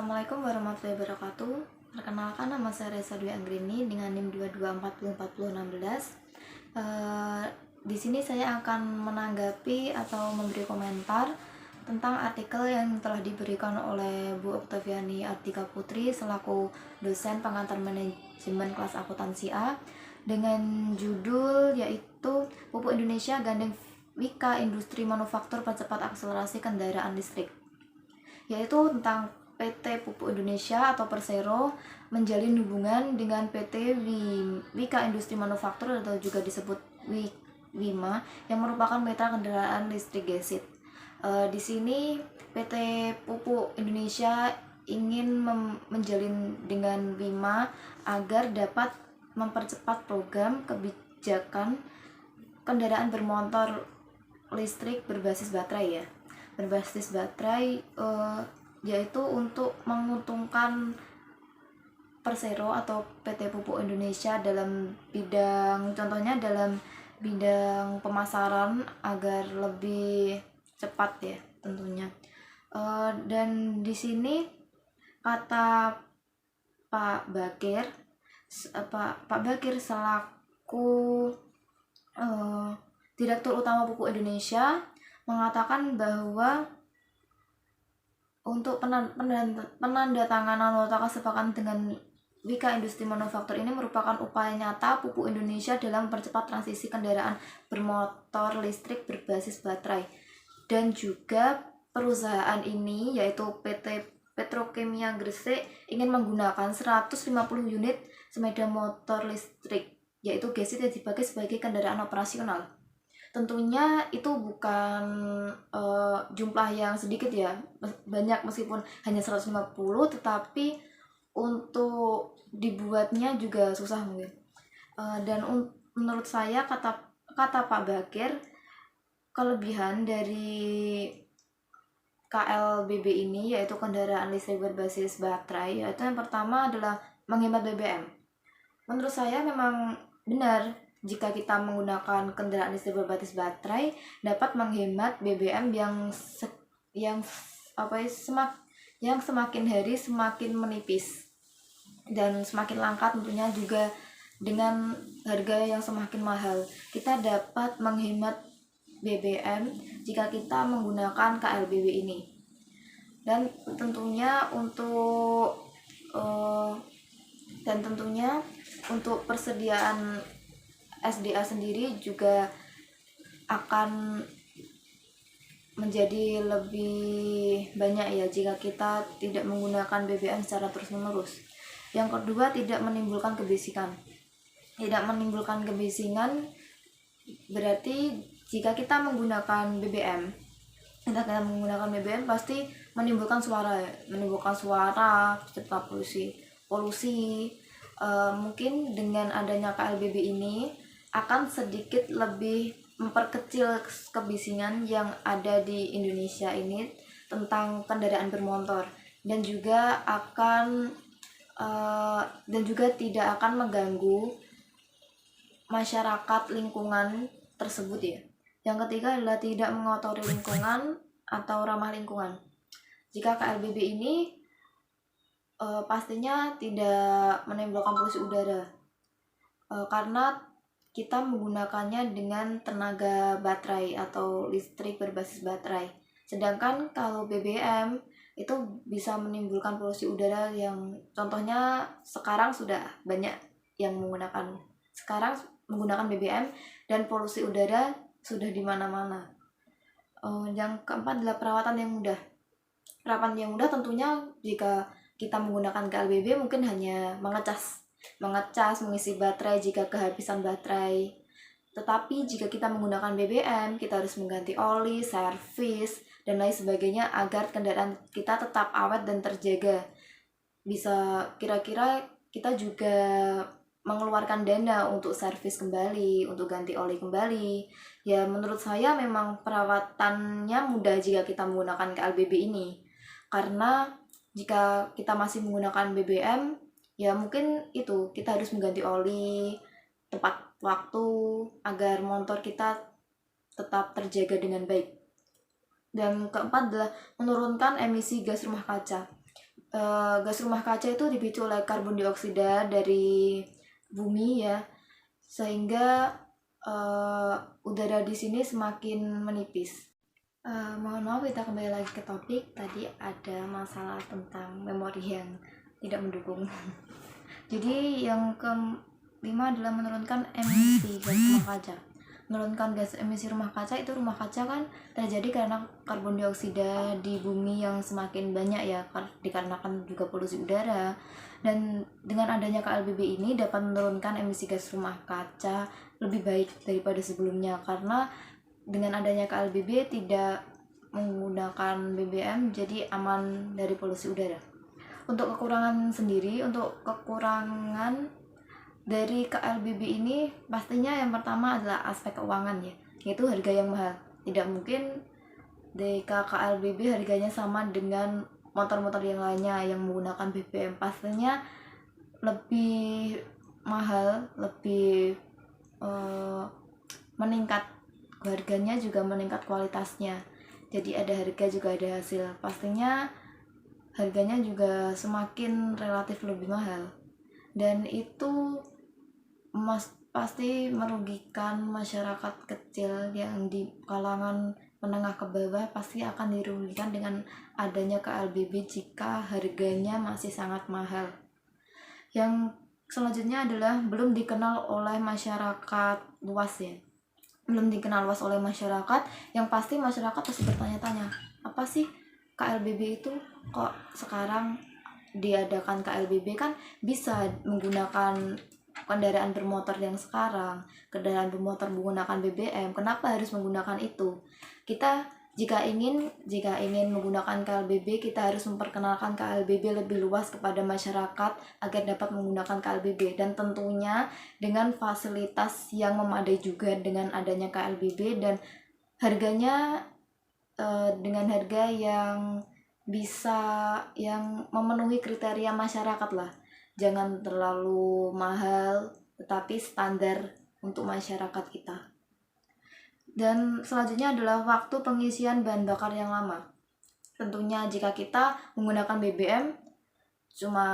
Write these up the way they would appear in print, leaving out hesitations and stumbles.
Assalamualaikum warahmatullahi wabarakatuh. Perkenalkan, nama saya Reza Dwi Anggrini dengan NIM 22404016. Di sini saya akan menanggapi atau memberi komentar tentang artikel yang telah diberikan oleh Bu Oktaviani Artika Putri selaku dosen pengantar manajemen kelas akuntansi A dengan judul yaitu Pupuk Indonesia Gandeng Wika Industri Manufaktur Percepat Akselerasi Kendaraan Listrik, yaitu tentang PT Pupuk Indonesia atau Persero menjalin hubungan dengan PT Wika Industri Manufaktur atau juga disebut Wima yang merupakan mitra kendaraan listrik gesit. Di sini PT Pupuk Indonesia ingin menjalin dengan Wima agar dapat mempercepat program kebijakan kendaraan bermotor listrik berbasis baterai yaitu untuk menguntungkan Persero atau PT Pupuk Indonesia dalam bidang pemasaran agar lebih cepat ya tentunya. Dan di sini kata Pak Bakir selaku Direktur Utama Pupuk Indonesia mengatakan bahwa untuk penandatanganan nota kesepakatan dengan Wika Industri Manufaktur ini merupakan upaya nyata Pupuk Indonesia dalam mempercepat transisi kendaraan bermotor listrik berbasis baterai, dan juga perusahaan ini yaitu PT Petrokimia Gresik ingin menggunakan 150 unit sepeda motor listrik yaitu gesit yang dipakai sebagai kendaraan operasional. Tentunya itu bukan jumlah yang sedikit ya, banyak meskipun hanya 150, tetapi untuk dibuatnya juga susah mungkin. Dan menurut saya kata Pak Bakir, kelebihan dari KLBB ini yaitu kendaraan listrik berbasis baterai, yaitu yang pertama adalah menghemat BBM. Menurut saya memang benar jika kita menggunakan kendaraan listrik berbasis baterai dapat menghemat BBM yang semakin hari semakin menipis dan semakin langka, tentunya juga dengan harga yang semakin mahal. Kita dapat menghemat BBM jika kita menggunakan KLBB ini. Dan tentunya untuk persediaan SDA sendiri juga akan menjadi lebih banyak ya jika kita tidak menggunakan BBM secara terus-menerus. Yang kedua, tidak menimbulkan kebisingan. Berarti jika kita menggunakan BBM pasti menimbulkan suara serta polusi. Mungkin dengan adanya KLBB ini akan sedikit lebih memperkecil kebisingan yang ada di Indonesia ini tentang kendaraan bermotor, dan juga tidak akan mengganggu masyarakat lingkungan tersebut ya. Yang ketiga adalah tidak mengotori lingkungan atau ramah lingkungan. Jika KLBB ini pastinya tidak menimbulkan polusi udara karena kita menggunakannya dengan tenaga baterai atau listrik berbasis baterai. Sedangkan kalau BBM itu bisa menimbulkan polusi udara yang contohnya sekarang sudah banyak yang menggunakan BBM dan polusi udara sudah di mana-mana. Yang keempat adalah perawatan yang mudah. Perawatan yang mudah tentunya jika kita menggunakan KLBB mungkin hanya mengecas, mengisi baterai jika kehabisan baterai. Tetapi jika kita menggunakan BBM, kita harus mengganti oli, servis, dan lain sebagainya agar kendaraan kita tetap awet dan terjaga. Bisa kira-kira kita juga mengeluarkan dana untuk servis kembali, untuk ganti oli kembali. Ya menurut saya memang perawatannya mudah jika kita menggunakan KLBB ini. Karena jika kita masih menggunakan BBM, ya mungkin itu kita harus mengganti oli tepat waktu agar motor kita tetap terjaga dengan baik. Dan keempat adalah menurunkan emisi gas rumah kaca. gas rumah kaca itu dipicu oleh karbon dioksida dari bumi ya, sehingga udara di sini semakin menipis. Mohon maaf, kita kembali lagi ke topik. Tadi ada masalah tentang memori yang tidak mendukung. Jadi yang kelima adalah menurunkan emisi gas rumah kaca. Menurunkan gas emisi rumah kaca itu, rumah kaca kan terjadi karena karbon dioksida di bumi yang semakin banyak ya, dikarenakan juga polusi udara. Dan dengan adanya KLBB ini dapat menurunkan emisi gas rumah kaca lebih baik daripada sebelumnya, karena dengan adanya KLBB tidak menggunakan BBM, jadi aman dari polusi udara. Untuk kekurangan sendiri, untuk kekurangan dari KLBB ini pastinya yang pertama adalah aspek keuangan ya, yaitu harga yang mahal. Tidak mungkin di KLBB harganya sama dengan motor-motor yang lainnya yang menggunakan BBM, pastinya lebih mahal, lebih meningkat harganya, juga meningkat kualitasnya. Jadi ada harga juga ada hasil, pastinya harganya juga semakin relatif lebih mahal, dan itu pasti merugikan masyarakat kecil yang di kalangan menengah ke bawah, pasti akan dirugikan dengan adanya KLBB jika harganya masih sangat mahal. Yang selanjutnya adalah belum dikenal oleh masyarakat luas ya, belum dikenal luas oleh masyarakat. Yang pasti masyarakat pasti bertanya-tanya, apa sih KLBB itu, kok sekarang diadakan KLBB, kan bisa menggunakan kendaraan bermotor yang sekarang, kendaraan bermotor menggunakan BBM, kenapa harus menggunakan itu? Kita jika ingin menggunakan KLBB, kita harus memperkenalkan KLBB lebih luas kepada masyarakat agar dapat menggunakan KLBB, dan tentunya dengan fasilitas yang memadai juga dengan adanya KLBB, dan harganya dengan harga yang bisa, yang memenuhi kriteria masyarakat lah. Jangan terlalu mahal, tetapi standar untuk masyarakat kita. Dan selanjutnya adalah waktu pengisian bahan bakar yang lama. Tentunya jika kita menggunakan BBM cuma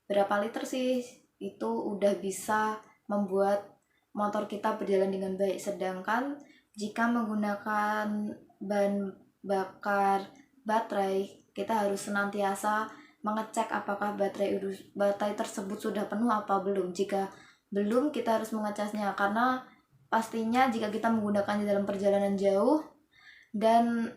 berapa liter sih, itu udah bisa membuat motor kita berjalan dengan baik. Sedangkan jika menggunakan bahan bakar baterai, kita harus senantiasa mengecek apakah baterai tersebut sudah penuh apa belum. Jika belum, kita harus mengecasnya, karena pastinya jika kita menggunakannya dalam perjalanan jauh dan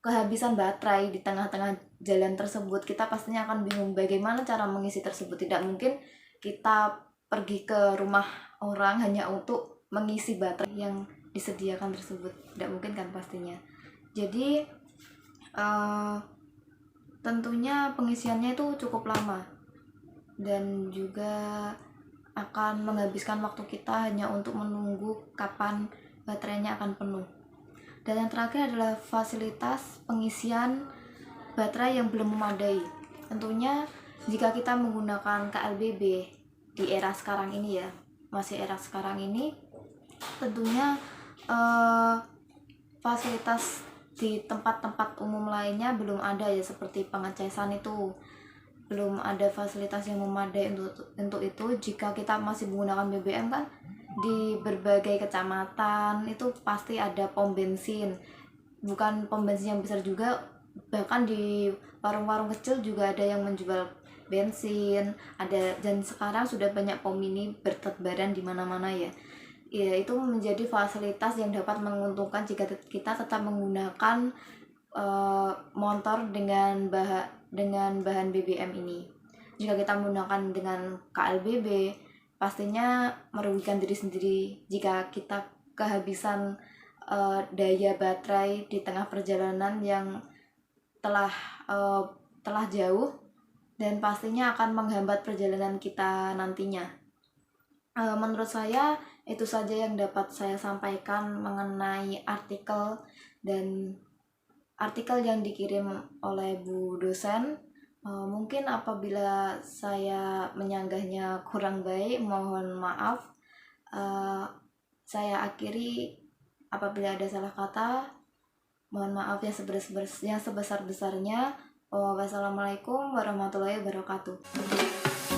kehabisan baterai di tengah-tengah jalan tersebut, kita pastinya akan bingung bagaimana cara mengisi tersebut. Tidak mungkin kita pergi ke rumah orang hanya untuk mengisi baterai yang disediakan tersebut, tidak mungkin kan pastinya. Jadi tentunya pengisiannya itu cukup lama dan juga akan menghabiskan waktu kita hanya untuk menunggu kapan baterainya akan penuh. Dan yang terakhir adalah fasilitas pengisian baterai yang belum memadai. Tentunya jika kita menggunakan KLBB di era sekarang ini ya, masih era sekarang ini, tentunya fasilitas di tempat-tempat umum lainnya belum ada ya, seperti pengecasan itu belum ada fasilitas yang memadai untuk itu. Jika kita masih menggunakan BBM kan, di berbagai kecamatan itu pasti ada pom bensin, bukan pom bensin yang besar juga, bahkan di warung-warung kecil juga ada yang menjual bensin, ada. Dan sekarang sudah banyak pom mini bertebaran di mana-mana ya. Ya, itu menjadi fasilitas yang dapat menguntungkan jika kita tetap menggunakan motor dengan bahan BBM ini. Jika kita menggunakan dengan KLBB, pastinya merugikan diri sendiri jika kita kehabisan daya baterai di tengah perjalanan yang telah jauh, dan pastinya akan menghambat perjalanan kita nantinya. Menurut saya itu saja yang dapat saya sampaikan mengenai artikel yang dikirim oleh Bu dosen. Mungkin apabila saya menyanggahnya kurang baik, mohon maaf. Saya akhiri, apabila ada salah kata, mohon maaf yang sebesar-besarnya. Wassalamualaikum warahmatullahi wabarakatuh.